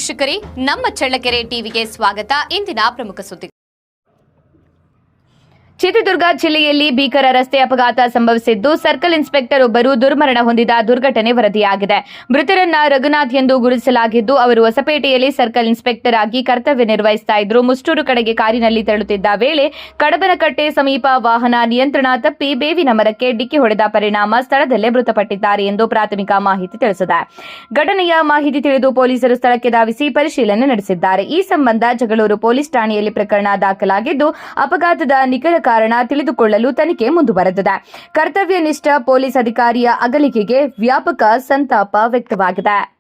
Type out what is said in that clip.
ವೀಕ್ಷಕರೇ, ನಮ್ಮ ಚಳ್ಳಕೆರೆ ಟಿವಿಗೆ ಸ್ವಾಗತ. ಇಂದಿನ ಪ್ರಮುಖ ಸುದ್ದಿ. ಚಿತ್ರದುರ್ಗ ಜಿಲ್ಲೆಯಲ್ಲಿ ಭೀಕರ ರಸ್ತೆ ಅಪಘಾತ ಸಂಭವಿಸಿದ್ದು, ಸರ್ಕಲ್ ಇನ್ಸ್ಪೆಕ್ಟರ್ ಒಬ್ಬರು ದುರ್ಮರಣ ಹೊಂದಿದ ದುರ್ಘಟನೆ ವರದಿಯಾಗಿದೆ. ಮೃತರನ್ನ ರಘುನಾಥ್ ಎಂದು ಗುರುತಿಸಲಾಗಿದ್ದು, ಅವರು ಹೊಸಪೇಟೆಯಲ್ಲಿ ಸರ್ಕಲ್ ಇನ್ಸ್ಪೆಕ್ಟರ್ ಆಗಿ ಕರ್ತವ್ಯ ನಿರ್ವಹಿಸ್ತಾ ಇದ್ರು. ಮುಷ್ಟೂರು ಕಡೆಗೆ ಕಾರಿನಲ್ಲಿ ತೆರಳುತ್ತಿದ್ದ ವೇಳೆ ಕಡಬನಕಟ್ಟೆ ಸಮೀಪ ವಾಹನ ನಿಯಂತ್ರಣ ತಪ್ಪಿ ಬೇವಿನ ಮರಕ್ಕೆ ಡಿಕ್ಕಿ ಹೊಡೆದ ಪರಿಣಾಮ ಸ್ಥಳದಲ್ಲೇ ಮೃತಪಟ್ಟಿದ್ದಾರೆ ಎಂದು ಪ್ರಾಥಮಿಕ ಮಾಹಿತಿ ತಿಳಿಸಿದೆ. ಘಟನೆಯ ಮಾಹಿತಿ ತಿಳಿದು ಪೊಲೀಸರು ಸ್ಥಳಕ್ಕೆ ಧಾವಿಸಿ ಪರಿಶೀಲನೆ ನಡೆಸಿದ್ದಾರೆ. ಈ ಸಂಬಂಧ ಜಗಳೂರು ಪೊಲೀಸ್ ಠಾಣೆಯಲ್ಲಿ ಪ್ರಕರಣ ದಾಖಲಾಗಿದ್ದು, ಅಪಘಾತದ ನಿಖರ ಕಾರಣ ತಿಳಿದುಕೊಳ್ಳಲು ತನಿಖೆ ಮುಂದುವರೆದಿದೆ. ಕರ್ತವ್ಯ ನಿಷ್ಠ ಪೊಲೀಸ್ ಅಧಿಕಾರಿಯ ಅಗಲಿಕೆಗೆ ವ್ಯಾಪಕ ಸಂತಾಪ ವ್ಯಕ್ತವಾಗಿದೆ.